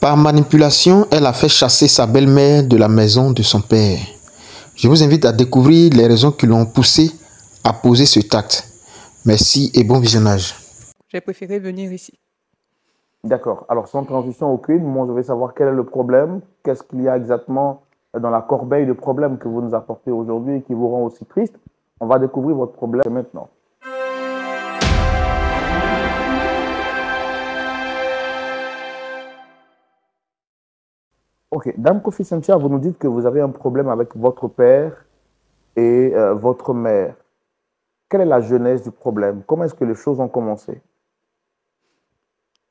Par manipulation, elle a fait chasser sa belle-mère de la maison de son père. Je vous invite à découvrir les raisons qui l'ont poussé à poser ce acte. Merci et bon visionnage. J'ai préféré venir ici. D'accord. Alors, sans transition aucune, moi, je vais savoir quel est le problème, qu'est-ce qu'il y a exactement dans la corbeille de problèmes que vous nous apportez aujourd'hui et qui vous rend aussi triste. On va découvrir votre problème maintenant. Ok. Dame Kofi Cynthia, vous nous dites que vous avez un problème avec votre père et votre mère. Quelle est la genèse du problème? Comment est-ce que les choses ont commencé?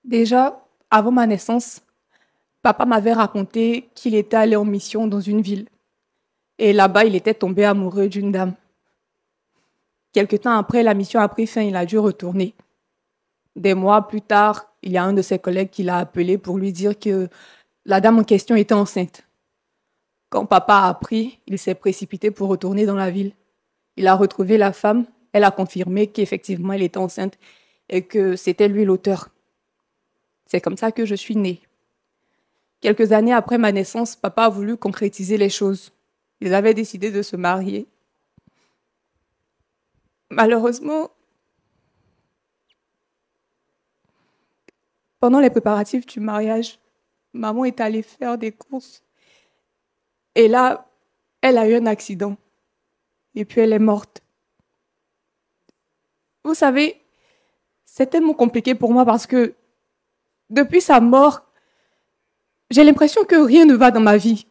Déjà, avant ma naissance, papa m'avait raconté qu'il était allé en mission dans une ville. Et là-bas, il était tombé amoureux d'une dame. Quelque temps après, la mission a pris fin, il a dû retourner. Des mois plus tard, il y a un de ses collègues qui l'a appelé pour lui dire que la dame en question était enceinte. Quand papa a appris, il s'est précipité pour retourner dans la ville. Il a retrouvé la femme, elle a confirmé qu'effectivement elle était enceinte et que c'était lui l'auteur. C'est comme ça que je suis née. Quelques années après ma naissance, papa a voulu concrétiser les choses. Ils avaient décidé de se marier. Malheureusement, pendant les préparatifs du mariage, maman est allée faire des courses. Et là, elle a eu un accident. Et puis elle est morte. Vous savez, c'est tellement compliqué pour moi parce que depuis sa mort, j'ai l'impression que rien ne va dans ma vie.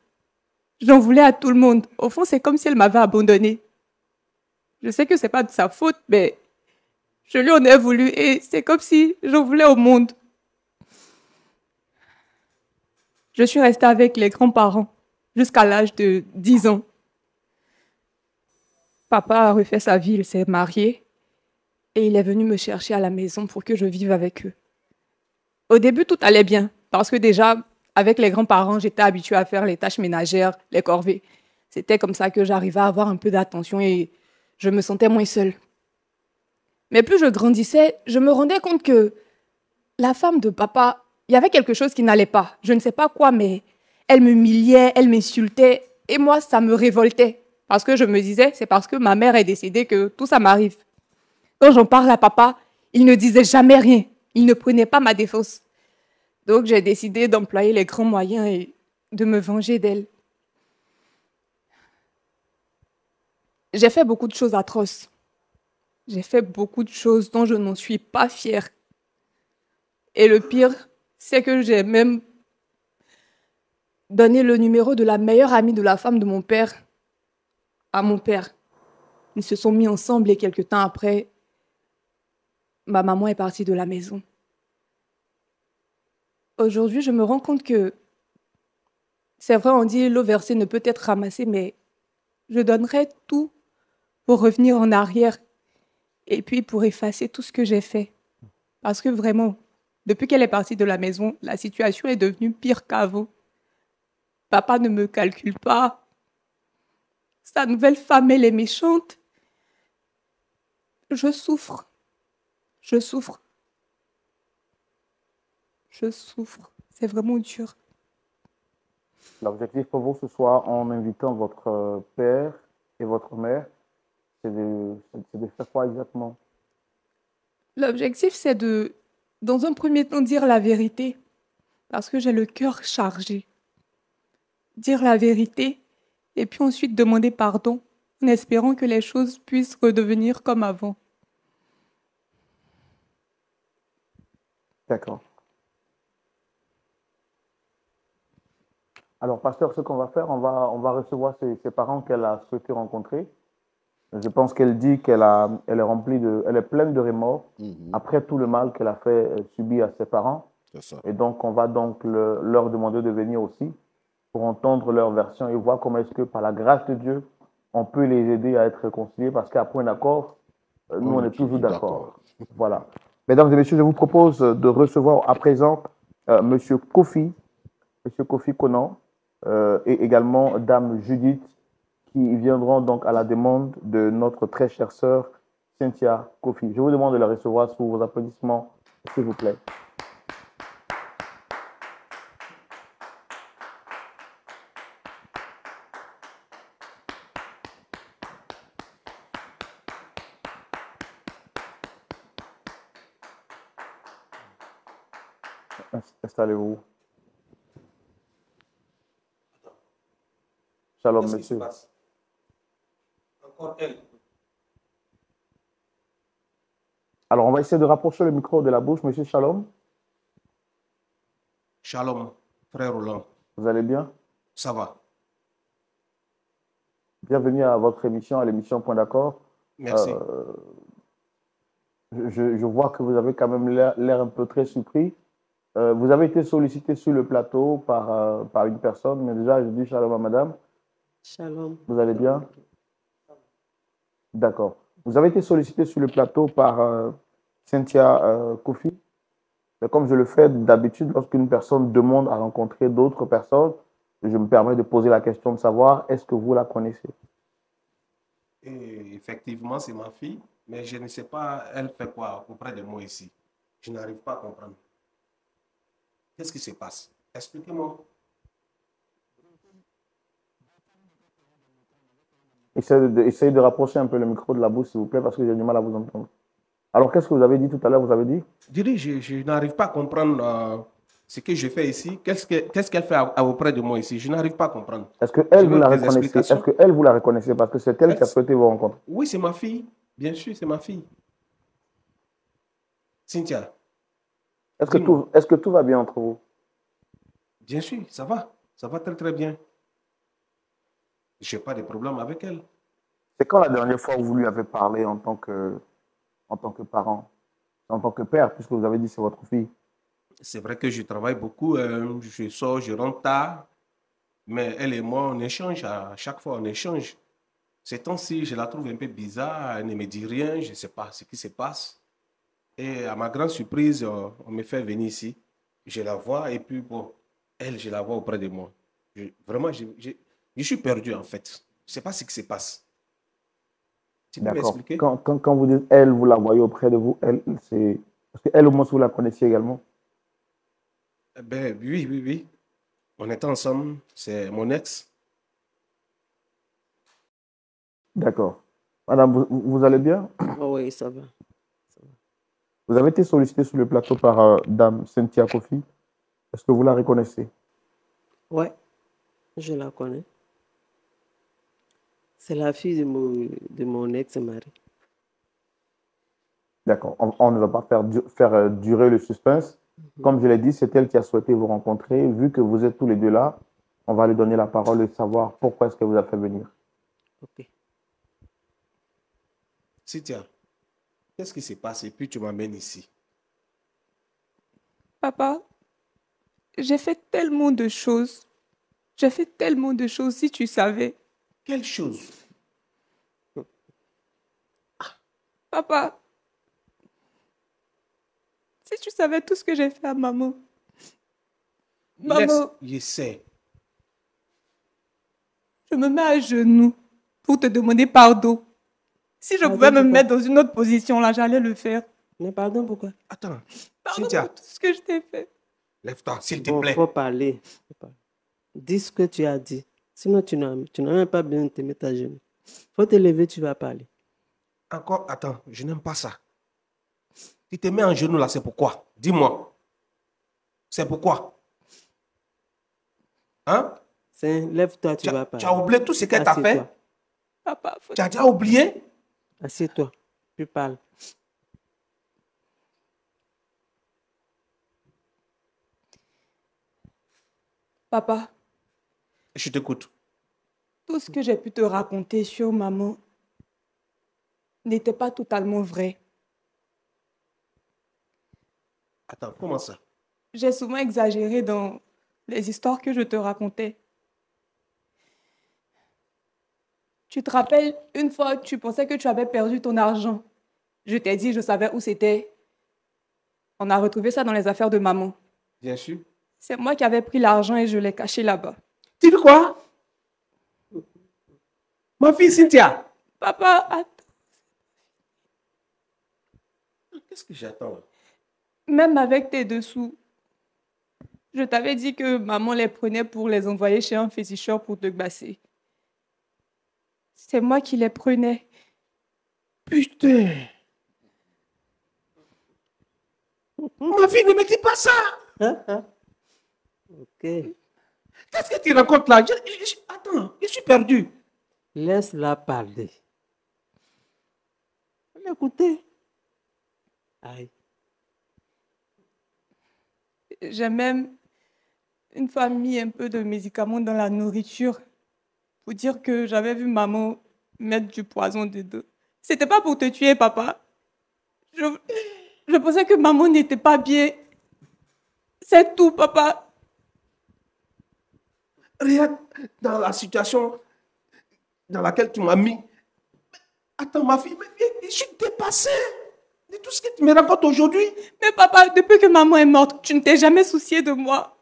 J'en voulais à tout le monde. Au fond, c'est comme si elle m'avait abandonnée. Je sais que c'est pas de sa faute, mais je lui en ai voulu et c'est comme si j'en voulais au monde. Je suis restée avec les grands-parents jusqu'à l'âge de 10 ans. Papa a refait sa vie, il s'est marié et il est venu me chercher à la maison pour que je vive avec eux. Au début, tout allait bien parce que déjà, avec les grands-parents, j'étais habituée à faire les tâches ménagères, les corvées. C'était comme ça que j'arrivais à avoir un peu d'attention et je me sentais moins seule. Mais plus je grandissais, je me rendais compte que la femme de papa, il y avait quelque chose qui n'allait pas. Je ne sais pas quoi, mais elle m'humiliait, elle m'insultait. Et moi, ça me révoltait. Parce que je me disais, c'est parce que ma mère a décidé que tout ça m'arrive. Quand j'en parle à papa, il ne disait jamais rien. Il ne prenait pas ma défense. Donc, j'ai décidé d'employer les grands moyens et de me venger d'elle. J'ai fait beaucoup de choses atroces. J'ai fait beaucoup de choses dont je n'en suis pas fière. Et le pire, c'est que j'ai même donné le numéro de la meilleure amie de la femme de mon père à mon père. Ils se sont mis ensemble et quelques temps après, ma maman est partie de la maison. Aujourd'hui, je me rends compte que c'est vrai, on dit l'eau versée ne peut être ramassée, mais je donnerais tout pour revenir en arrière et puis pour effacer tout ce que j'ai fait. Parce que vraiment, depuis qu'elle est partie de la maison, la situation est devenue pire qu'avant. Papa ne me calcule pas. Sa nouvelle femme, elle est méchante. Je souffre. Je souffre. Je souffre. C'est vraiment dur. L'objectif pour vous ce soir, en invitant votre père et votre mère, c'est de faire quoi exactement? L'objectif, c'est de, dans un premier temps, dire la vérité. Parce que j'ai le cœur chargé. Dire la vérité et puis ensuite demander pardon en espérant que les choses puissent redevenir comme avant. D'accord. Alors, pasteur, ce qu'on va faire, on va recevoir ses parents qu'elle a souhaité rencontrer. Je pense qu'elle dit elle est remplie elle est pleine de remords après tout le mal qu'elle a fait subir à ses parents. Et donc, on va donc leur demander de venir aussi pour entendre leur version et voir comment est-ce que, par la grâce de Dieu, on peut les aider à être réconciliés parce qu'après un accord, nous, on est toujours d'accord. Voilà. Mesdames et messieurs, je vous propose de recevoir à présent Monsieur Kofi Conan et également Dame Judith qui viendront donc à la demande de notre très chère sœur Cynthia Kofi. Je vous demande de la recevoir sous vos applaudissements, s'il vous plaît. Installez-vous. Shalom, Qu'est-ce qui se monsieur. passe? Encore elle. Alors, on va essayer de rapprocher le micro de la bouche. Monsieur Shalom, Shalom, frère Roland. vous allez bien? Ça va? Bienvenue à votre émission, à l'émission Point d'accord. Merci. Je vois que vous avez quand même l'air un peu très surpris. Vous avez été sollicité sur le plateau par une personne, mais déjà, je dis shalom à madame. Shalom. Vous allez bien? D'accord. Vous avez été sollicité sur le plateau par Cynthia Kofi. Mais comme je le fais d'habitude, lorsqu'une personne demande à rencontrer d'autres personnes, je me permets de poser la question de savoir, est-ce que vous la connaissez? Et effectivement, c'est ma fille, mais je ne sais pas, elle fait quoi auprès de moi ici. Je n'arrive pas à comprendre. Qu'est-ce qui se passe? Expliquez-moi. Essayez de rapprocher un peu le micro de la bouche, s'il vous plaît, parce que j'ai du mal à vous entendre. Alors, qu'est-ce que vous avez dit tout à l'heure? Vous avez dit? Je dis, je n'arrive pas à comprendre ce que je fais ici. Qu'est-ce qu'elle fait auprès de moi ici? Je n'arrive pas à comprendre. Est-ce qu'elle, Je vous veux la des reconnaissez? explications. Est-ce qu'elle, vous la reconnaissez? Parce que c'est elle qui a souhaité vous rencontrer. Oui, c'est ma fille. Bien sûr, c'est ma fille. Cynthia, dis-moi. Est-ce que tout va bien entre vous? Bien sûr, ça va. Ça va très, très bien. Je n'ai pas de problème avec elle. C'est quand la dernière fois où vous lui avez parlé en tant que parent, en tant que père, puisque vous avez dit que c'est votre fille? C'est vrai que je travaille beaucoup, je sors, je rentre tard, mais elle et moi, on échange à chaque fois, on échange. Ces temps-ci, je la trouve un peu bizarre, elle ne me dit rien, je ne sais pas ce qui se passe. Et à ma grande surprise, on me fait venir ici, je la vois, et puis bon, elle, je la vois auprès de moi. Vraiment, je suis perdu en fait. Je ne sais pas ce qui se passe. Tu peux D'accord. m'expliquer? Quand vous dites elle, vous la voyez auprès de vous, elle, c'est. Parce qu'elle, au moins, vous la connaissiez également. Ben, oui, oui, oui. On était ensemble, c'est mon ex. D'accord. Madame, vous allez bien? Oh oui, ça va. Vous avez été sollicité sur le plateau par Dame Cynthia Kofi. Est-ce que vous la reconnaissez? Ouais, je la connais. C'est la fille de mon ex-mari. D'accord. On ne va pas faire durer le suspense. Comme je l'ai dit, c'est elle qui a souhaité vous rencontrer. Vu que vous êtes tous les deux là, on va lui donner la parole et savoir pourquoi est-ce qu'elle vous a fait venir. Ok. Cynthia, qu'est-ce qui se passe et puis tu m'amènes ici? Papa, j'ai fait tellement de choses. J'ai fait tellement de choses, si tu savais. Quelle chose? Papa, si tu savais tout ce que j'ai fait à maman. Maman, Je sais. je me mets à genoux pour te demander pardon. Si je Pardon pouvais me pourquoi? mettre dans une autre position, là, j'allais le faire. Mais pardon, pourquoi? Attends, Pardon Cynthia, pour tout ce que je t'ai fait. lève-toi, s'il te Bon, plaît. faut parler. Dis ce que tu as dit. Sinon, tu n'as même pas besoin de te mettre à genoux. Faut te lever, tu vas parler. Encore, attends, je n'aime pas ça. Tu te mets en genoux là, c'est pourquoi? Dis-moi. C'est pourquoi? Hein? Lève-toi, tu vas Tu parler. as oublié tout ce qu'elle t'a fait? Assieds-toi. Papa, faut... Tu as déjà oublié? Assieds-toi. Tu parles. Papa, Je t'écoute. tout ce que j'ai pu te raconter sur maman n'était pas totalement vrai. Attends, comment ça? J'ai souvent exagéré dans les histoires que je te racontais. Tu te rappelles, une fois, tu pensais que tu avais perdu ton argent. Je t'ai dit, je savais où c'était. On a retrouvé ça dans les affaires de maman. Bien sûr. C'est moi qui avais pris l'argent et je l'ai caché là-bas. Tu dis quoi? Ma fille Cynthia. Papa, attends. Qu'est-ce que j'attends là? Même avec tes dessous, je t'avais dit que maman les prenait pour les envoyer chez un féticheur pour te gbasser. C'est moi qui les prenais. Putain. Ma fille, ne me dis pas ça. Ok. Qu'est-ce que tu racontes là? Attends, je suis perdu. Laisse-la parler. Écoutez. Aïe. J'ai même une fois mis un peu de médicaments dans la nourriture pour dire que j'avais vu maman mettre du poison dedans. C'était pas pour te tuer, papa. Je pensais que maman n'était pas bien. C'est tout, papa. Regarde, dans la situation dans laquelle tu m'as mis. Attends, ma fille, mais je suis dépassé de tout ce que tu me racontes aujourd'hui. Mais papa, depuis que maman est morte, tu ne t'es jamais soucié de moi.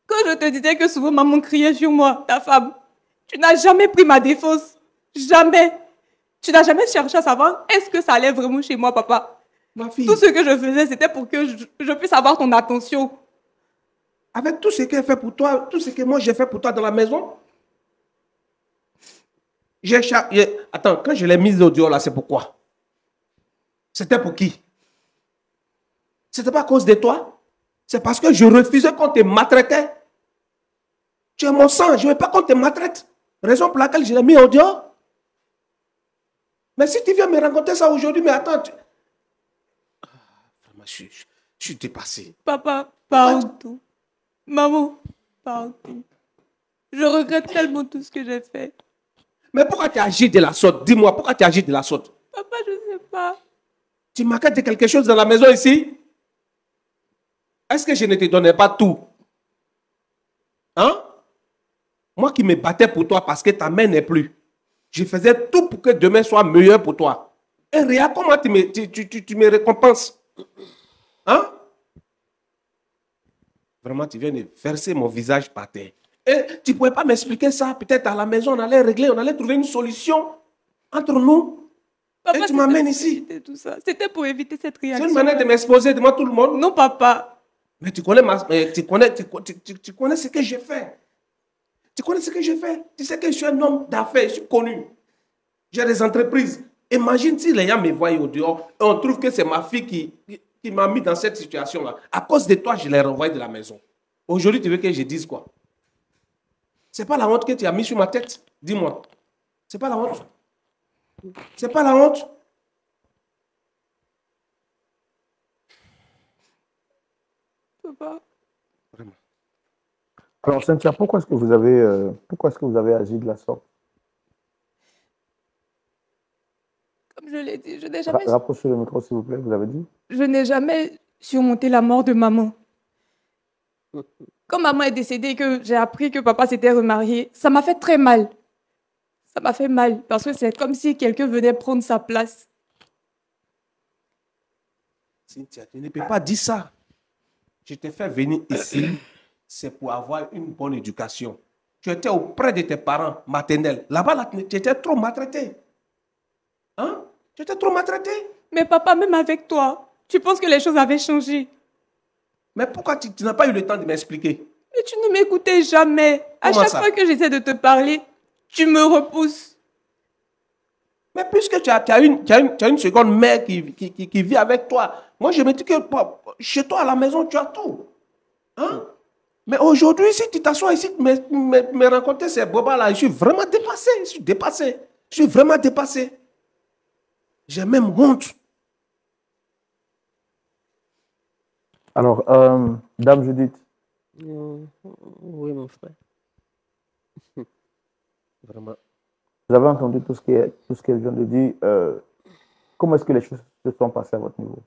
Quand je te disais que souvent maman criait sur moi, ta femme, tu n'as jamais pris ma défense. Jamais. Tu n'as jamais cherché à savoir est-ce que ça allait vraiment chez moi, papa. Ma fille, Tout ce que je faisais, c'était pour que je puisse avoir ton attention. avec tout ce qu'elle fait pour toi, tout ce que moi j'ai fait pour toi dans la maison, attends, quand je l'ai mise au dehors là, c'est pourquoi? C'était pour qui? C'était pas à cause de toi? C'est parce que je refusais qu'on te maltraitait. Tu es mon sang, je ne veux pas qu'on te maltraite. Raison pour laquelle je l'ai mis au dehors. Mais si tu viens me raconter ça aujourd'hui, mais attends. Vraiment, je suis dépassé. Papa, pardon. Maman, pardon. Je regrette tellement tout ce que j'ai fait. Mais pourquoi tu agis de la sorte? Dis-moi, pourquoi tu agis de la sorte? Papa, je ne sais pas. Tu m'inquiètes de quelque chose dans la maison ici? Est-ce que je ne te donnais pas tout? Hein? Moi qui me battais pour toi parce que ta mère n'est plus. Je faisais tout pour que demain soit meilleur pour toi. Et regarde comment tu me récompenses. Hein? Vraiment, tu viens de verser mon visage par terre. Et tu ne pouvais pas m'expliquer ça. Peut-être à la maison, on allait régler, on allait trouver une solution entre nous. Papa, et tu m'amènes ici. C'était pour éviter cette réaction. C'est une manière de m'exposer devant tout le monde. Non, papa. Mais tu connais, tu connais ce que j'ai fait. Tu connais ce que j'ai fait. Tu sais que je suis un homme d'affaires, je suis connu. J'ai des entreprises. Imagine si les gens me voient au dehors et on trouve que c'est ma fille qui m'a mis dans cette situation-là. À cause de toi, je l'ai renvoyé de la maison. Aujourd'hui, tu veux que je dise quoi? C'est pas la honte que tu as mis sur ma tête? Dis-moi. C'est pas la honte? C'est pas la honte? Papa. Vraiment. Alors, Cynthia, pourquoi est-ce que vous avez agi de la sorte? Comme je l'ai dit, je n'ai jamais... Rapprochez le micro, s'il vous plaît, vous avez dit? Je n'ai jamais surmonté la mort de maman. Quand maman est décédée et que j'ai appris que papa s'était remarié, ça m'a fait très mal. Ça m'a fait mal parce que c'est comme si quelqu'un venait prendre sa place. Cynthia, tu ne peux pas dire ça. Je t'ai fait venir ici, c'est pour avoir une bonne éducation. Tu étais auprès de tes parents maternels. Là-bas, là, tu étais trop maltraité. Hein? Tu étais trop maltraité. Mais papa, même avec toi, tu penses que les choses avaient changé? Mais pourquoi tu n'as pas eu le temps de m'expliquer? Mais tu ne m'écoutais jamais. À chaque fois que j'essaie de te parler, tu me repousses. Mais puisque tu as une seconde mère qui vit avec toi, moi je me dis que chez toi à la maison, tu as tout. Hein? Mais aujourd'hui, si tu t'assois ici, me raconter ces bobas-là, je suis vraiment dépassé. Je suis dépassé. Je suis vraiment dépassé. J'ai même honte. Alors, Dame Judith. Oui, mon frère. Vraiment. Vous avez entendu tout ce qu'elle vient de dire. Comment est-ce que les choses se sont passées à votre niveau?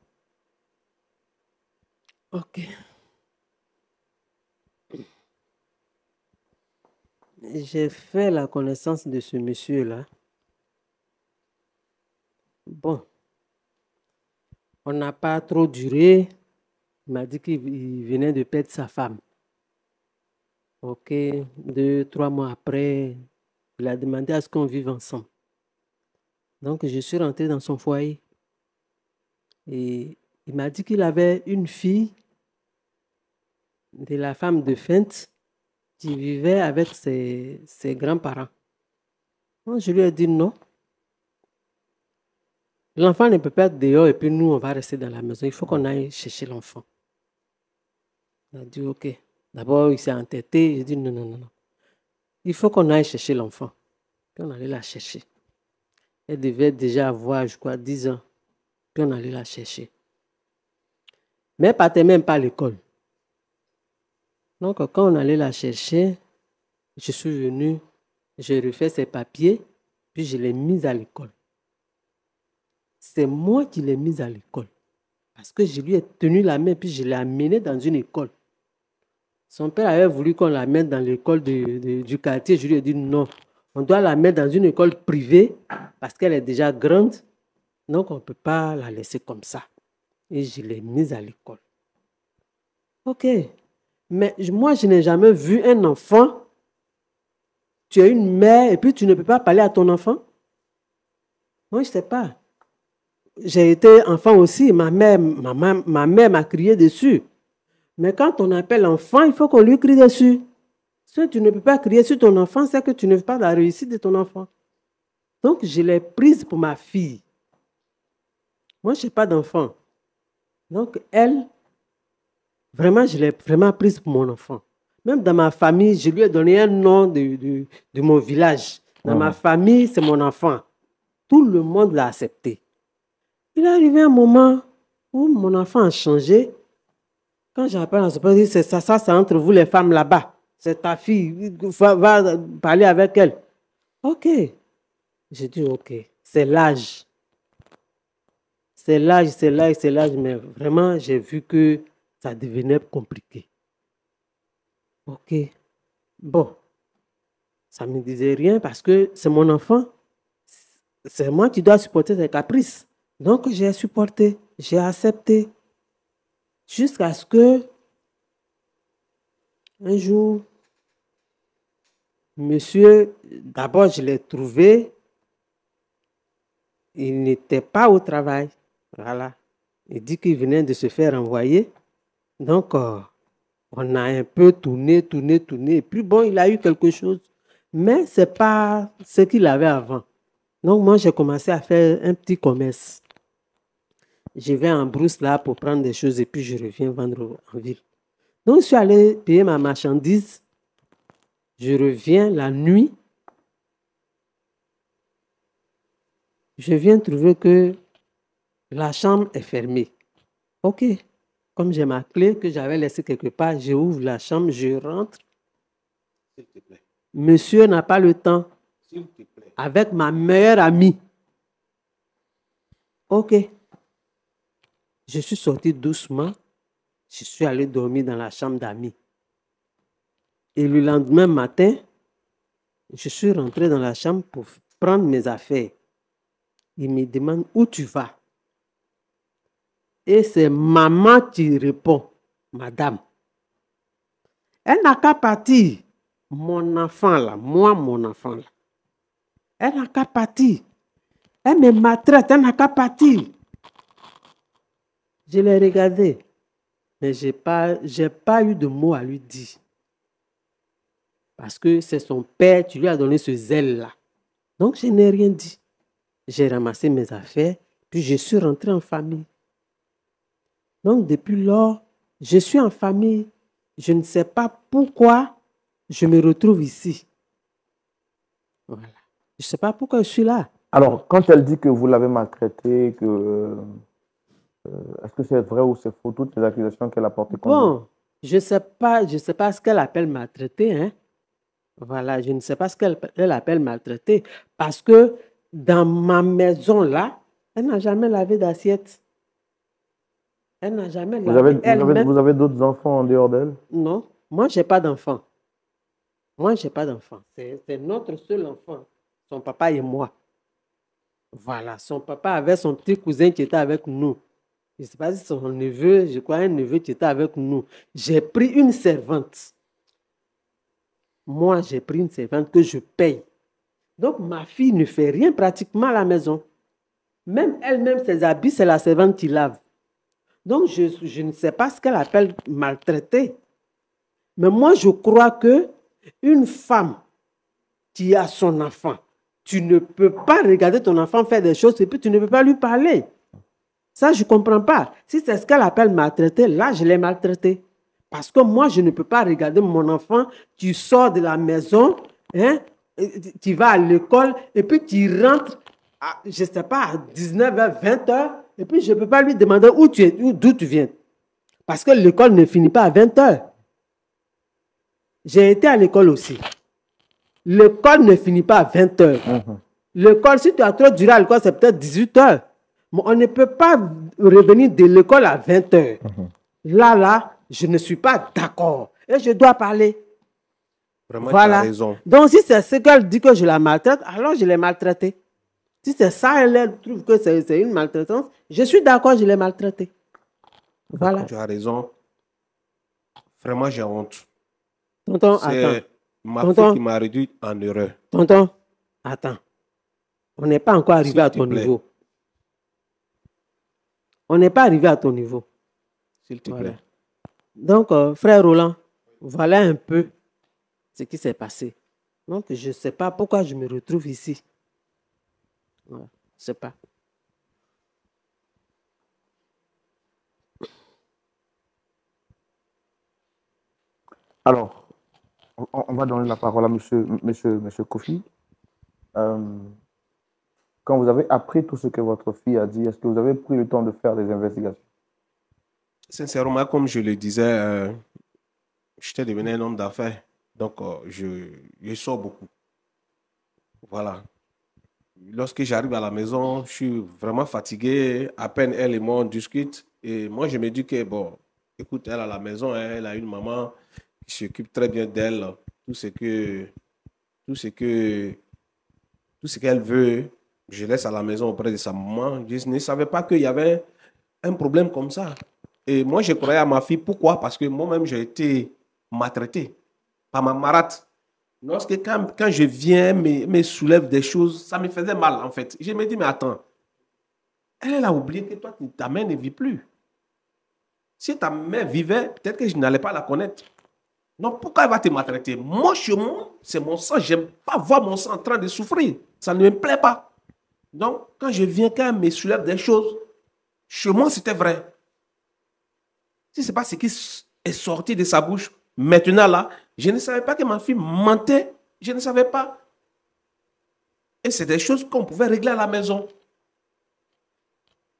Ok. J'ai fait la connaissance de ce monsieur-là. Bon. On n'a pas trop duré. Il m'a dit qu'il venait de perdre sa femme. Ok. 2-3 mois après, il a demandé à ce qu'on vive ensemble. Donc, je suis rentrée dans son foyer. Et il m'a dit qu'il avait une fille de la femme de Fente qui vivait avec ses grands-parents. Moi, je lui ai dit non. L'enfant ne peut pas être dehors et puis nous, on va rester dans la maison. Il faut qu'on aille chercher l'enfant. Il a dit, OK. D'abord, il s'est entêté. J'ai dit, non, non, non, non. Il faut qu'on aille chercher l'enfant. Puis on allait la chercher. Elle devait déjà avoir, je crois, 10 ans. Puis on allait la chercher. Mais elle ne partait même pas à l'école. Donc, quand on allait la chercher, je suis venu, j'ai refait ses papiers, puis je l'ai mise à l'école. C'est moi qui l'ai mise à l'école. Parce que je lui ai tenu la main, puis je l'ai amenée dans une école. Son père avait voulu qu'on la mette dans l'école du quartier. Je lui ai dit non. On doit la mettre dans une école privée parce qu'elle est déjà grande. Donc, on ne peut pas la laisser comme ça. Et je l'ai mise à l'école. OK. Mais moi, je n'ai jamais vu un enfant. Tu es une mère et puis tu ne peux pas parler à ton enfant? Moi, je ne sais pas. J'ai été enfant aussi. Ma mère m'a crié dessus. Mais quand on appelle l'enfant, il faut qu'on lui crie dessus. Si tu ne peux pas crier sur ton enfant, c'est que tu ne veux pas la réussite de ton enfant. Donc, je l'ai prise pour ma fille. Moi, je n'ai pas d'enfant. Donc, elle, vraiment, je l'ai vraiment prise pour mon enfant. Même dans ma famille, je lui ai donné un nom de mon village. Dans ma famille, c'est mon enfant. Tout le monde l'a accepté. Il est arrivé un moment où mon enfant a changé. Quand j'appelle à ce point, je dis, c'est ça, c'est entre vous les femmes là-bas. C'est ta fille, va parler avec elle. OK. J'ai dit, OK, c'est l'âge. C'est l'âge, mais vraiment, j'ai vu que ça devenait compliqué. OK. Bon, ça ne me disait rien parce que c'est mon enfant. C'est moi qui dois supporter ses caprices. Donc, j'ai supporté, j'ai accepté. Jusqu'à ce que, un jour, monsieur, d'abord, je l'ai trouvé, il n'était pas au travail. Voilà. Il dit qu'il venait de se faire envoyer. Donc, on a un peu tourné. Et puis, bon, il a eu quelque chose. Mais ce n'est pas ce qu'il avait avant. Donc, moi, j'ai commencé à faire un petit commerce. Je vais en brousse là pour prendre des choses et puis je reviens vendre en ville. Donc, je suis allé payer ma marchandise. Je reviens la nuit. Je viens trouver que la chambre est fermée. OK. Comme j'ai ma clé que j'avais laissée quelque part, j'ouvre la chambre, je rentre. S'il te plaît. Monsieur n'a pas le temps. S'il te plaît. Avec ma meilleure amie. OK. Je suis sorti doucement. Je suis allé dormir dans la chambre d'amis. Et le lendemain matin, je suis rentré dans la chambre pour prendre mes affaires. Il me demande où tu vas. Et c'est maman qui répond, madame. Elle n'a qu'à partir. Mon enfant là, mon enfant là. Elle n'a qu'à partir. Elle me maltraite, elle n'a qu'à partir. Je l'ai regardé, mais je n'ai pas eu de mots à lui dire. Parce que c'est son père qui lui a donné ce zèle-là. Donc, je n'ai rien dit. J'ai ramassé mes affaires, puis je suis rentré en famille. Donc, depuis lors, je suis en famille. Je ne sais pas pourquoi je me retrouve ici. Voilà. Je ne sais pas pourquoi je suis là. Alors, quand elle dit que vous l'avez maltraité, est-ce que c'est vrai ou c'est faux, toutes les accusations qu'elle a portées contre vous? Bon, je ne sais pas ce qu'elle appelle maltraiter, hein. Voilà, je ne sais pas ce qu'elle appelle maltraiter. Parce que dans ma maison là, elle n'a jamais lavé d'assiette. Elle n'a jamais lavé elle-même. Vous avez d'autres enfants en dehors d'elle? Non, moi, je n'ai pas d'enfant. Moi, je n'ai pas d'enfant. C'est notre seul enfant, son papa et moi. Voilà, son papa avait son petit cousin qui était avec nous. Je ne sais pas si son neveu, je crois un neveu qui était avec nous. J'ai pris une servante. Moi, j'ai pris une servante que je paye. Donc, ma fille ne fait rien pratiquement à la maison. Même elle-même, ses habits, c'est la servante qui lave. Donc, je ne sais pas ce qu'elle appelle maltraiter. Mais moi, je crois que une femme qui a son enfant, tu ne peux pas regarder ton enfant faire des choses et puis tu ne peux pas lui parler. Ça, je ne comprends pas. Si c'est ce qu'elle appelle maltraiter, là, je l'ai maltraité. Parce que moi, je ne peux pas regarder mon enfant, tu sors de la maison, hein, tu vas à l'école, et puis tu rentres, je ne sais pas, à 19h, 20h, et puis je ne peux pas lui demander où tu es, d'où tu viens. Parce que l'école ne finit pas à 20h. J'ai été à l'école aussi. L'école ne finit pas à 20h. L'école, si tu as trop duré à l'école, c'est peut-être 18h. Mais on ne peut pas revenir de l'école à 20h. Là, je ne suis pas d'accord. Et je dois parler. Vraiment, Voilà. tu as raison. Donc, si c'est ce qu'elle dit que je la maltraite, alors je l'ai maltraitée. Si c'est ça, elle trouve que c'est une maltraitance, je suis d'accord, je l'ai maltraitée. Voilà. Tu as raison. Vraiment, j'ai honte. Tonton, attends. C'est ma Tonton. fille qui m'a réduit en erreur. Tonton, attends. On n'est pas encore arrivé S'il à te ton plaît. niveau. On n'est pas arrivé à ton niveau. S'il te Voilà. plaît. Donc, frère Roland, voilà un peu ce qui s'est passé. Donc, je ne sais pas pourquoi je me retrouve ici. Voilà. Je ne sais pas. Alors, on va donner la parole à monsieur Kofi. Quand vous avez appris tout ce que votre fille a dit, est-ce que vous avez pris le temps de faire des investigations? Sincèrement, comme je le disais, j'étais devenu un homme d'affaires. Donc, je sors beaucoup. Voilà. Lorsque j'arrive à la maison, je suis vraiment fatigué. À peine elle et moi, on discute. Et moi, je me dis que, bon, écoute, elle à la maison, hein, elle a une maman qui s'occupe très bien d'elle. Tout ce qu'elle veut, je laisse à la maison auprès de sa maman. Je ne savais pas qu'il y avait un problème comme ça. Et moi, je croyais à ma fille. Pourquoi? Parce que moi-même, j'ai été maltraité par ma marate. Lorsque quand je viens, me soulève des choses, ça me faisait mal, en fait. Je me dis, mais attends, elle a oublié que toi, ta mère ne vit plus. Si ta mère vivait, peut-être que je n'allais pas la connaître. Donc, pourquoi elle va te maltraiter? Moi, chez moi, c'est mon sang. Je n'aime pas voir mon sang en train de souffrir. Ça ne me plaît pas. Donc, quand je viens, quand elle me soulève des choses, chez moi, c'était vrai. Si ce n'est pas ce qui est sorti de sa bouche, maintenant là, je ne savais pas que ma fille mentait. Je ne savais pas. Et c'est des choses qu'on pouvait régler à la maison.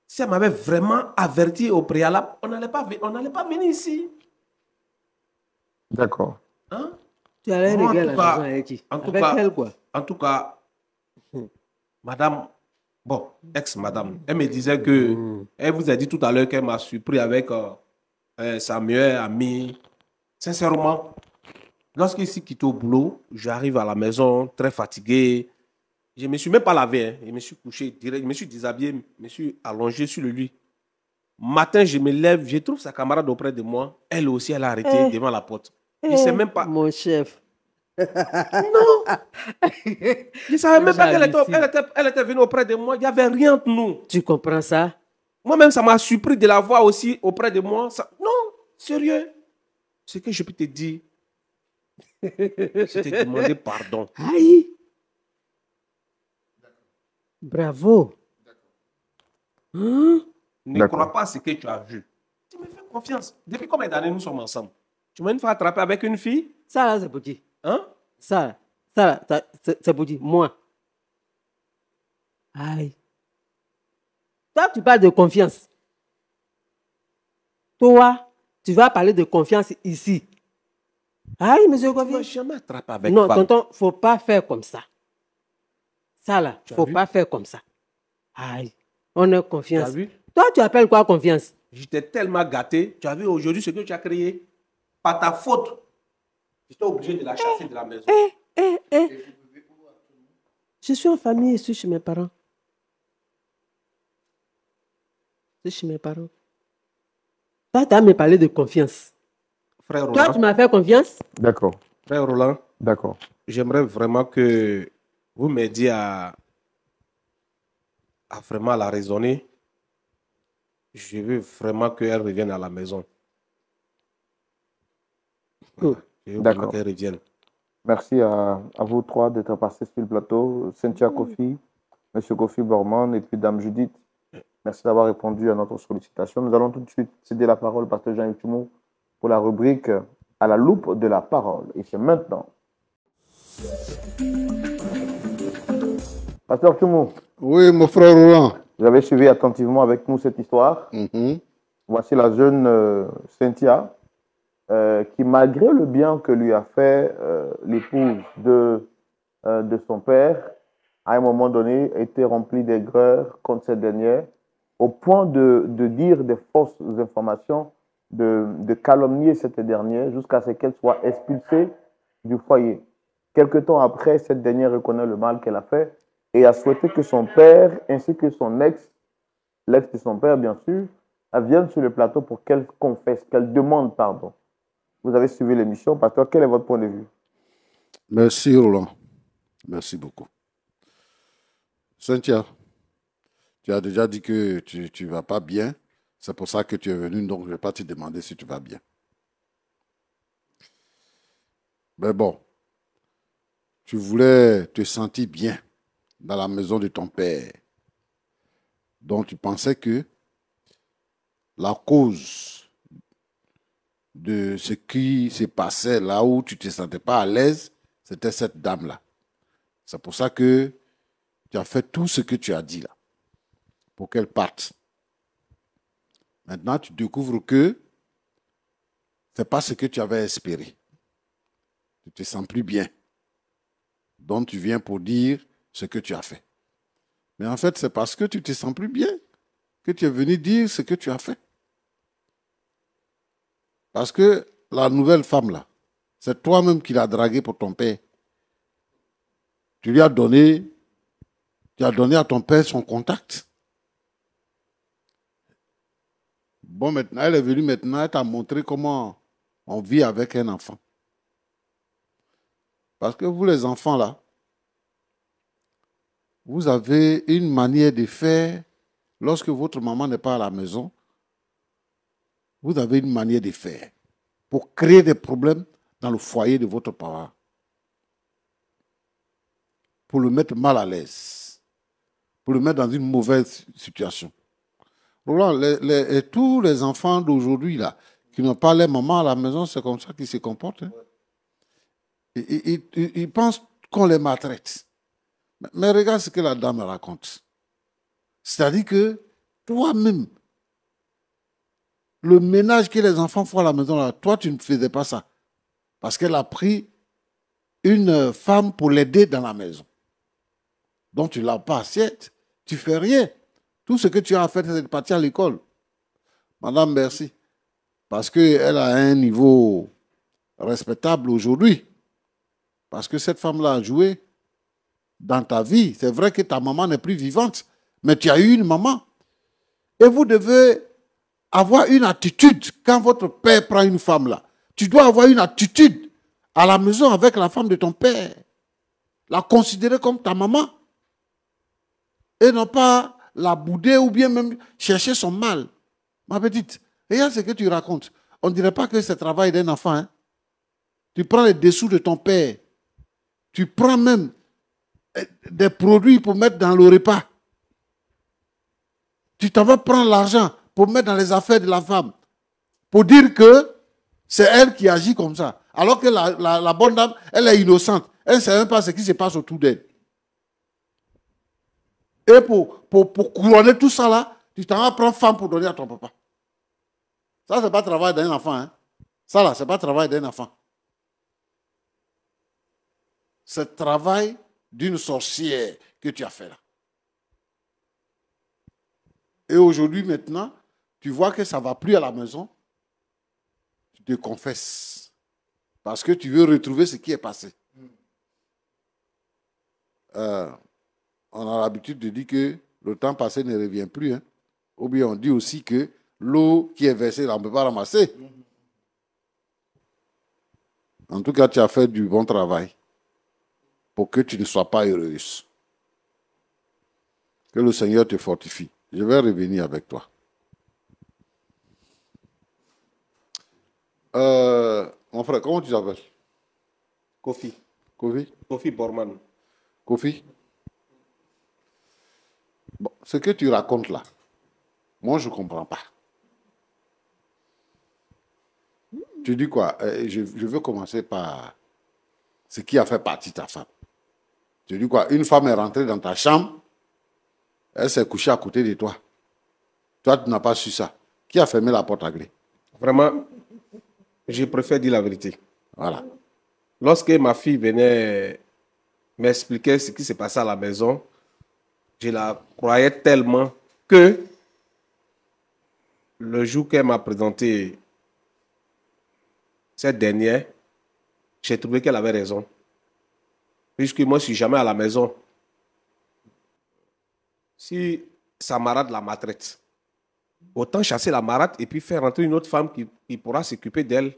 Si elle m'avait vraiment averti au préalable, on n'allait pas venir ici. D'accord. Hein? Tu allais Moi, en régler tout la cas- maison avec qui? en tout Avec cas- elle, quoi. En tout cas, madame, bon, ex-madame, elle me disait que, elle vous a dit tout à l'heure qu'elle m'a surpris avec sa meilleure amie. Sincèrement, lorsqu'il s'est quitté au boulot, j'arrive à la maison très fatigué. Je ne me suis même pas lavé, hein. Je me suis couché direct, je me suis déshabillé, je me suis allongé sur le lit. Matin, je me lève, je trouve sa camarade auprès de moi. Elle aussi, elle a arrêté devant la porte. Je ne sais même pas. Mon chef. Je ne savais même pas qu'elle J'hallucine. elle était venue auprès de moi. Il n'y avait rien entre nous. Tu comprends ça? Moi-même, ça m'a surpris de la voir aussi auprès de moi. Non, sérieux. Ce que je peux te dire, c'est te demander pardon. Aïe! Bravo! Hein? Ne D'accord. crois pas à ce que tu as vu. Tu me fais confiance. Depuis combien d'années nous sommes ensemble? Tu m'as une fois attrapé avec une fille? Ça, là, c'est pour qui? Hein? Ça, là, c'est pour qui? Moi. Aïe. Toi, tu parles de confiance. Toi, tu vas parler de confiance ici. Aïe, monsieur Tu ne m'as Kofi. jamais attrapé avec Non, femme. tonton, faut pas faire comme ça. Ça, là, Tu as faut vu? pas faire comme ça. Aïe. On a Tu confiance. as vu? Toi, tu appelles quoi confiance? J'étais tellement gâté. Tu as vu aujourd'hui ce que tu as créé? Par ta faute. J'étais obligé de la chasser de la maison. Je suis en famille, je suis chez mes parents. Je suis chez mes parents. Toi, tu as me parlé de confiance. Frère Toi, tu Roland, m'as fait confiance? D'accord. frère Roland, D'accord. j'aimerais vraiment que vous m'aidiez à vraiment la raisonner. Je veux vraiment qu'elle revienne à la maison. Voilà. Je veux vraiment D'accord. qu'elle revienne. Merci à vous trois d'être passés sur le plateau. Cynthia Kofi, Monsieur Kofi Borman et puis Dame Judith. Merci d'avoir répondu à notre sollicitation. Nous allons tout de suite céder la parole au pasteur Jean-Yves Tumo pour la rubrique à la loupe de la parole. Et c'est maintenant. Pasteur Tchoumou. Oui, mon frère Roland. Vous avez suivi attentivement avec nous cette histoire. Voici la jeune Cynthia qui, malgré le bien que lui a fait l'épouse de son père, à un moment donné, était remplie d'aigreur contre cette dernière, au point de dire des fausses informations, de calomnier cette dernière jusqu'à ce qu'elle soit expulsée du foyer. Quelque temps après, cette dernière reconnaît le mal qu'elle a fait et a souhaité que son père ainsi que son l'ex de son père bien sûr, viennent sur le plateau pour qu'elle confesse, qu'elle demande pardon. Vous avez suivi l'émission, pasteur, quel est votre point de vue? Merci Roland, merci beaucoup. Cynthia, tu as déjà dit que tu ne vas pas bien, c'est pour ça que tu es venu, donc je ne vais pas te demander si tu vas bien. Mais bon, tu voulais te sentir bien dans la maison de ton père. Donc tu pensais que la cause de ce qui se passait là où tu ne te sentais pas à l'aise, c'était cette dame-là. C'est pour ça que tu as fait tout ce que tu as dit là, pour qu'elle parte. Maintenant, tu découvres que ce n'est pas ce que tu avais espéré. Tu ne te sens plus bien. Donc, tu viens pour dire ce que tu as fait. Mais en fait, c'est parce que tu ne te sens plus bien que tu es venu dire ce que tu as fait. Parce que la nouvelle femme là, c'est toi-même qui l'as draguée pour ton père. Tu as donné à ton père son contact. Bon, maintenant, elle est venue maintenant, elle t'a montré comment on vit avec un enfant. Parce que vous, les enfants là, vous avez une manière de faire, lorsque votre maman n'est pas à la maison, vous avez une manière de faire pour créer des problèmes dans le foyer de votre papa. Pour le mettre mal à l'aise. Pour le mettre dans une mauvaise situation. Roland, tous les enfants d'aujourd'hui là, qui n'ont pas leur maman à la maison, c'est comme ça qu'ils se comportent. Hein. Ils pensent qu'on les maltraite. Mais regarde ce que la dame raconte. C'est-à-dire que toi-même, le ménage que les enfants font à la maison, là, toi, tu ne faisais pas ça. Parce qu'elle a pris une femme pour l'aider dans la maison. Donc, tu ne l'as pas assiette. Tu ne fais rien. Tout ce que tu as à faire, c'est de partir à l'école. Madame, merci. Parce qu'elle a un niveau respectable aujourd'hui. Parce que cette femme-là a joué dans ta vie. C'est vrai que ta maman n'est plus vivante, mais tu as eu une maman. Et vous devez avoir une attitude quand votre père prend une femme là. Tu dois avoir une attitude à la maison avec la femme de ton père. La considérer comme ta maman. Et non pas la bouder ou bien même chercher son mal. Ma petite, regarde ce que tu racontes. On ne dirait pas que c'est le travail d'un enfant. Hein? Tu prends les dessous de ton père. Tu prends même des produits pour mettre dans le repas. Tu t'en vas prendre l'argent pour mettre dans les affaires de la femme. Pour dire que c'est elle qui agit comme ça. Alors que la bonne dame, elle est innocente. Elle ne sait même pas ce qui se passe autour d'elle. Et pour couronner tout ça là, tu t'en vas prendre femme pour donner à ton papa. Ça, ce n'est pas le travail d'un enfant. Hein? Ça là, ce n'est pas le travail d'un enfant. C'est le travail d'une sorcière que tu as fait là. Et aujourd'hui, maintenant, tu vois que ça ne va plus à la maison. Tu te confesses. Parce que tu veux retrouver ce qui est passé. On a l'habitude de dire que le temps passé ne revient plus. Hein. Ou bien on dit aussi que l'eau qui est versée, on ne peut pas ramasser. En tout cas, tu as fait du bon travail pour que tu ne sois pas heureuse. Que le Seigneur te fortifie. Je vais revenir avec toi. Mon frère, comment tu t'appelles? Kofi. Kofi? Kofi Borman. Kofi? Bon, ce que tu racontes là, moi je ne comprends pas. Tu dis quoi? Je veux commencer par ce qui a fait partie de ta femme. Tu dis quoi? Une femme est rentrée dans ta chambre, elle s'est couchée à côté de toi. Toi, tu n'as pas su ça. Qui a fermé la porte à clé? Vraiment, je préfère dire la vérité. Voilà. Lorsque ma fille venait m'expliquer ce qui s'est passé à la maison, je la croyais tellement que le jour qu'elle m'a présenté cette dernière, j'ai trouvé qu'elle avait raison. Puisque moi, je ne suis jamais à la maison. Si sa marade la maltraite, autant chasser la marade et puis faire rentrer une autre femme qui pourra s'occuper d'elle.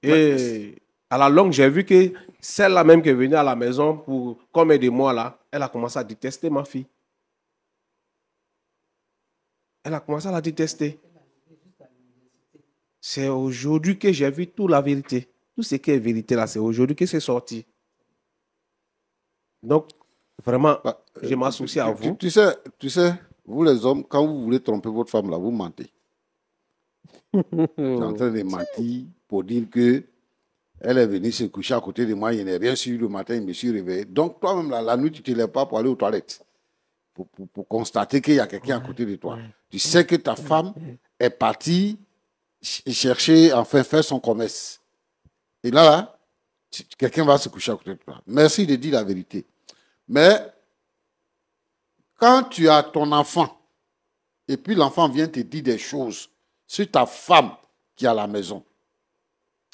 Et à la longue, j'ai vu que celle-là même qui est venue à la maison pour combien de mois là, elle a commencé à détester ma fille. Elle a commencé à la détester. C'est aujourd'hui que j'ai vu toute la vérité. Tout ce qui est vérité là, c'est aujourd'hui que c'est sorti. Donc, vraiment, je m'associe à vous. Tu sais, vous les hommes, quand vous voulez tromper votre femme là, vous mentez. Tu es en train de mentir pour dire que elle est venue se coucher à côté de moi, il n'est rien su le matin, il me suis réveillé. Donc, toi-même, la nuit, tu ne te lèves pas pour aller aux toilettes, pour constater qu'il y a quelqu'un à côté de toi. Tu sais que ta femme est partie chercher, enfin, faire son commerce. Et là, quelqu'un va se coucher à côté de toi. Merci de dire la vérité. Mais, quand tu as ton enfant, et puis l'enfant vient te dire des choses sur ta femme qui est à la maison,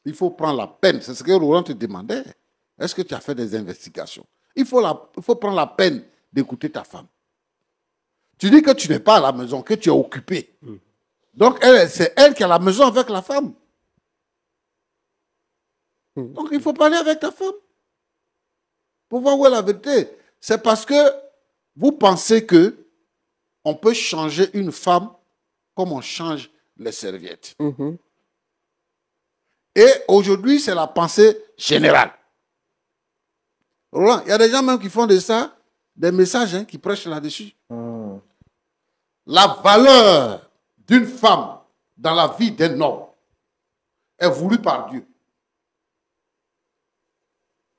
il faut prendre la peine. C'est ce que Laurent te demandait. Est-ce que tu as fait des investigations? Il faut prendre la peine d'écouter ta femme. Tu dis que tu n'es pas à la maison, que tu es occupé. Donc, c'est elle qui est à la maison avec la femme. Donc, il faut parler avec ta femme. Pour voir où est la vérité. C'est parce que vous pensez que on peut changer une femme comme on change les serviettes. Et aujourd'hui, c'est la pensée générale. Roland, il y a des gens même qui font de ça, des messages qui prêchent là-dessus. La valeur d'une femme dans la vie d'un homme est voulue par Dieu.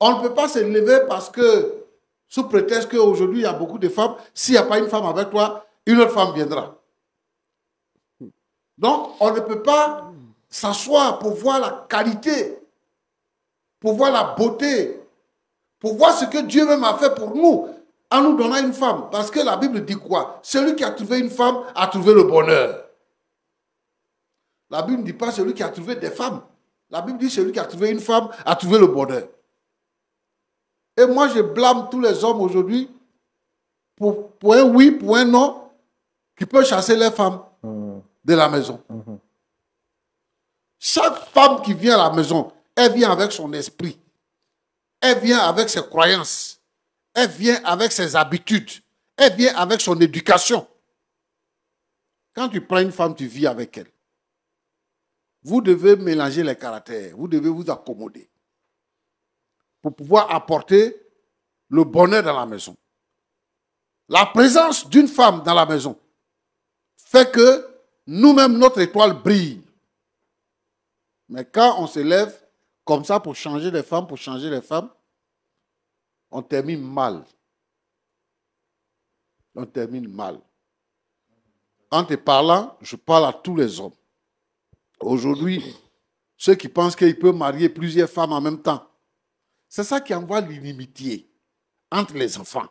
On ne peut pas se lever parce que, sous prétexte qu'aujourd'hui, il y a beaucoup de femmes, s'il n'y a pas une femme avec toi, une autre femme viendra. Donc, on ne peut pas s'asseoir pour voir la qualité, pour voir la beauté, pour voir ce que Dieu même a fait pour nous, en nous donnant une femme. Parce que la Bible dit quoi? Celui qui a trouvé une femme a trouvé le bonheur. La Bible ne dit pas celui qui a trouvé des femmes. La Bible dit celui qui a trouvé une femme a trouvé le bonheur. Et moi, je blâme tous les hommes aujourd'hui pour un oui, pour un non, qui peut chasser les femmes de la maison. Chaque femme qui vient à la maison, elle vient avec son esprit. Elle vient avec ses croyances. Elle vient avec ses habitudes. Elle vient avec son éducation. Quand tu prends une femme, tu vis avec elle. Vous devez mélanger les caractères. Vous devez vous accommoder pour pouvoir apporter le bonheur dans la maison. La présence d'une femme dans la maison fait que nous-mêmes, notre étoile brille. Mais quand on se lève comme ça pour changer les femmes, on termine mal. On termine mal. En te parlant, je parle à tous les hommes. Aujourd'hui, ceux qui pensent qu'ils peuvent marier plusieurs femmes en même temps, c'est ça qui envoie l'inimitié entre les enfants.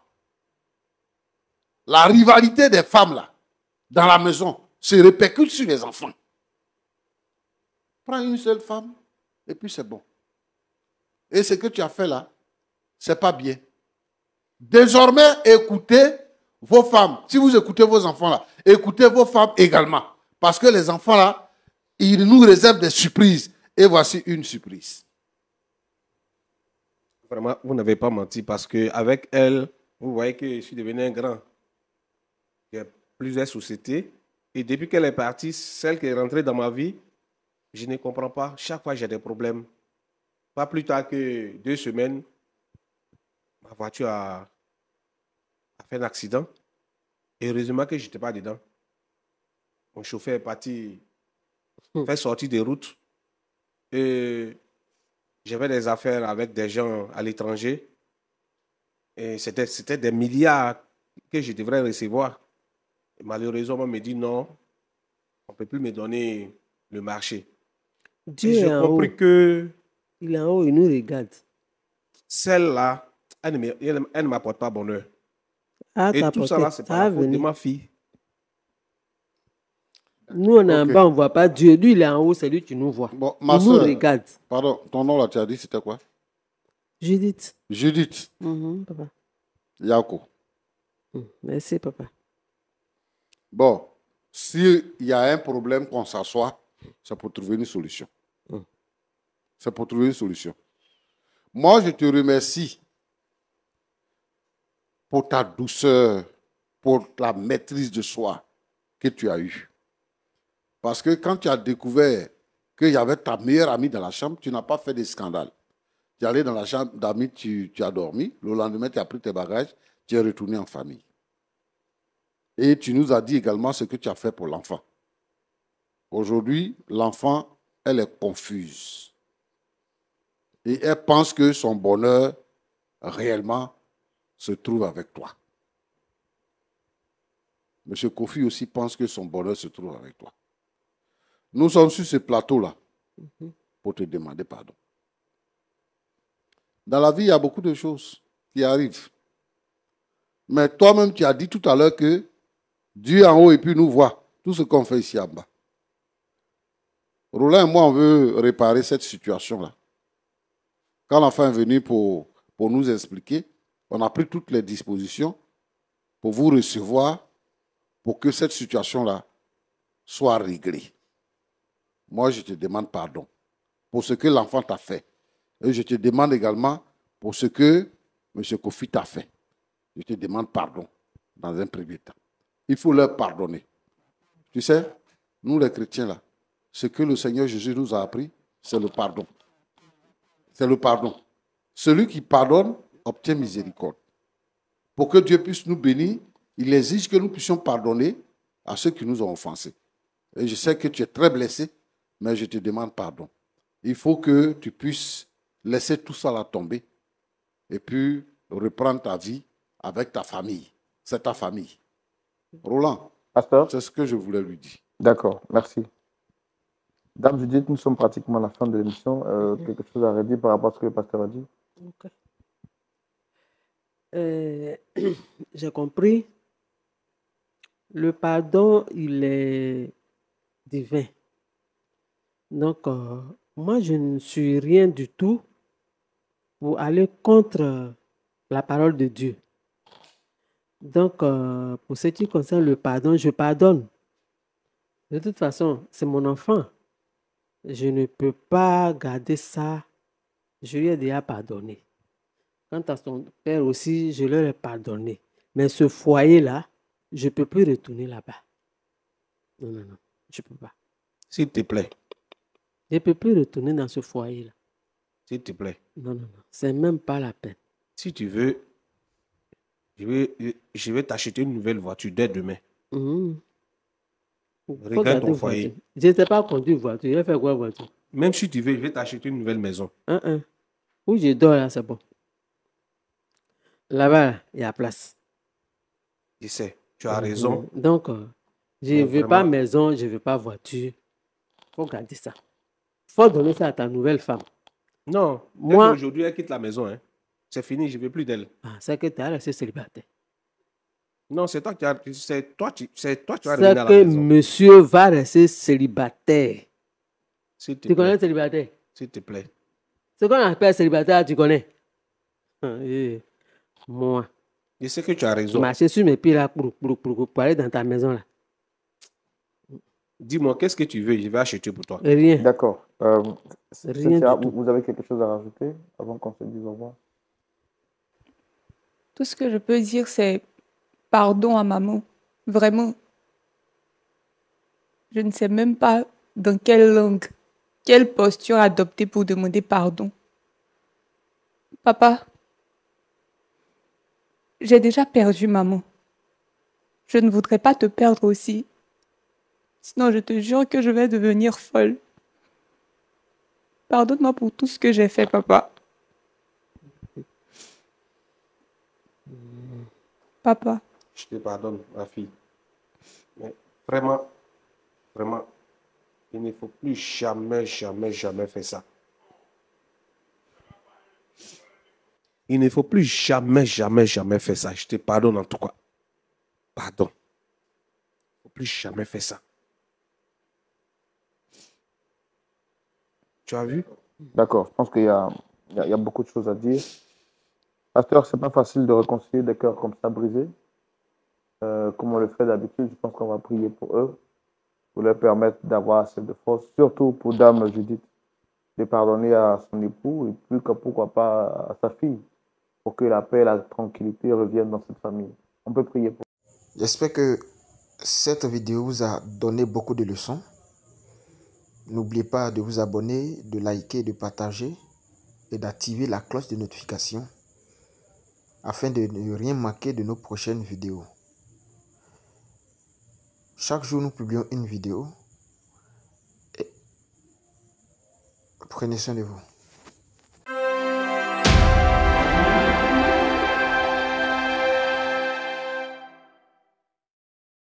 La rivalité des femmes là, dans la maison, se répercute sur les enfants. Prends une seule femme et puis c'est bon. Et ce que tu as fait là, c'est pas bien. Désormais, écoutez vos femmes. Si vous écoutez vos enfants là, écoutez vos femmes également. Parce que les enfants là, ils nous réservent des surprises. Et voici une surprise. Vraiment, vous n'avez pas menti parce qu'avec elle, vous voyez que je suis devenu un grand. Il y a plusieurs sociétés. Et depuis qu'elle est partie, celle qui est rentrée dans ma vie, je ne comprends pas. Chaque fois, j'ai des problèmes. Pas plus tard que 2 semaines, ma voiture a fait un accident. Et heureusement que je n'étais pas dedans. Mon chauffeur est parti faire sortir des routes. Et j'avais des affaires avec des gens à l'étranger. Et c'était des milliards que je devrais recevoir. Et malheureusement, on me dit non, on ne peut plus me donner le marché. Et Dieu j'ai est en haut. compris que Il est en haut, il nous regarde. celle-là, elle ne m'apporte pas bonheur. Ah, Et tout ça là, c'est ça par va la faute de venir. ma fille. Nous, on est en Ok. bas, on ne voit pas Dieu. Lui, il est en haut, c'est lui qui nous voit. Bon, Il ma nous soeur, regarde. pardon, ton nom là, tu as dit c'était quoi? Judith. Judith Papa. Yako. Merci, papa. Bon, s'il y a un problème qu'on s'assoit, c'est pour trouver une solution. C'est pour trouver une solution. Moi, je te remercie pour ta douceur, pour la maîtrise de soi que tu as eue. Parce que quand tu as découvert qu'il y avait ta meilleure amie dans la chambre, tu n'as pas fait de scandale. Tu es allé dans la chambre d'amis, tu as dormi. Le lendemain, tu as pris tes bagages, tu es retourné en famille. Et tu nous as dit également ce que tu as fait pour l'enfant. Aujourd'hui, l'enfant, elle est confuse. Et elle pense que son bonheur, réellement, se trouve avec toi. Monsieur Kofi aussi pense que son bonheur se trouve avec toi. Nous sommes sur ce plateau-là pour te demander pardon. Dans la vie, il y a beaucoup de choses qui arrivent. Mais toi-même, tu as dit tout à l'heure que Dieu en haut et puis nous voit tout ce qu'on fait ici en bas. Roland et moi, on veut réparer cette situation-là. Quand l'enfant est venu pour nous expliquer, on a pris toutes les dispositions pour vous recevoir, pour que cette situation-là soit réglée. Moi, je te demande pardon pour ce que l'enfant t'a fait. Et je te demande également pour ce que M. Kofi t'a fait. Je te demande pardon dans un premier temps. Il faut leur pardonner. Tu sais, nous les chrétiens là, ce que le Seigneur Jésus nous a appris, c'est le pardon. C'est le pardon. Celui qui pardonne obtient miséricorde. Pour que Dieu puisse nous bénir, il exige que nous puissions pardonner à ceux qui nous ont offensés. Et je sais que tu es très blessé, mais je te demande pardon. Il faut que tu puisses laisser tout ça là tomber et puis reprendre ta vie avec ta famille. C'est ta famille. Roland, Pasteur? c'est ce que je voulais lui dire. D'accord, merci. Dame Judith, nous sommes pratiquement à la fin de l'émission. Quelque chose à redire par rapport à ce que le pasteur a dit? Ok. J'ai compris. Le pardon, il est divin. Donc, moi, je ne suis rien du tout pour aller contre la parole de Dieu. Donc, pour ce qui concerne le pardon, je pardonne. De toute façon, c'est mon enfant. Je ne peux pas garder ça. Je lui ai déjà pardonné. Quant à son père aussi, je leur ai pardonné. Mais ce foyer-là, je ne peux plus retourner là-bas. Non, non, non, je ne peux pas. S'il te plaît. Je ne peux plus retourner dans ce foyer-là. S'il te plaît. Non, non, non. C'est même pas la peine. Si tu veux, je vais t'acheter une nouvelle voiture dès demain. Regarde ton foyer. Je ne sais pas conduire voiture. Je vais faire quoi voiture? Même si tu veux, je vais t'acheter une nouvelle maison. Où je dors là, c'est bon. Là-bas, il y a place. Je sais, tu as raison. Donc, je ne veux pas maison, je ne veux pas voiture. Il faut garder ça. Il faut donner ça à ta nouvelle femme. Non, moi, aujourd'hui, elle quitte la maison. Hein. C'est fini, je ne veux plus d'elle. Ah, c'est que tu as resté célibataire. Non, c'est toi qui as revenir à la maison. C'est que monsieur va rester célibataire. Tu connais célibataire? S'il te plaît. Ce qu'on appelle célibataire, tu connais? Moi. Je sais que tu as raison. Marcher sur mes pieds là pour aller dans ta maison là. Dis-moi, qu'est-ce que tu veux? Je vais acheter pour toi. Rien. D'accord. Rien du tout. Vous avez quelque chose à rajouter avant qu'on se dise au revoir? Tout ce que je peux dire, c'est pardon à maman. Vraiment. Je ne sais même pas dans quelle langue, quelle posture adopter pour demander pardon. Papa, j'ai déjà perdu maman. Je ne voudrais pas te perdre aussi. Sinon, je te jure que je vais devenir folle. Pardonne-moi pour tout ce que j'ai fait, papa. Papa. Je te pardonne, ma fille. Mais vraiment, vraiment, il ne faut plus jamais, jamais, jamais faire ça. Il ne faut plus jamais, jamais, jamais faire ça. Je te pardonne en tout cas. Pardon. Il ne faut plus jamais faire ça. Tu as vu? D'accord, je pense qu'il y a beaucoup de choses à dire. Pasteur, c'est pas facile de réconcilier des cœurs comme ça brisés. Comme on le fait d'habitude, je pense qu'on va prier pour eux, pour leur permettre d'avoir assez de force, surtout pour Dame Judith, de pardonner à son époux et plus que pourquoi pas à sa fille, pour que la paix et la tranquillité reviennent dans cette famille. On peut prier pour. J'espère que cette vidéo vous a donné beaucoup de leçons. N'oubliez pas de vous abonner, de liker, de partager et d'activer la cloche de notification afin de ne rien manquer de nos prochaines vidéos. Chaque jour, nous publions une vidéo. Et prenez soin de vous.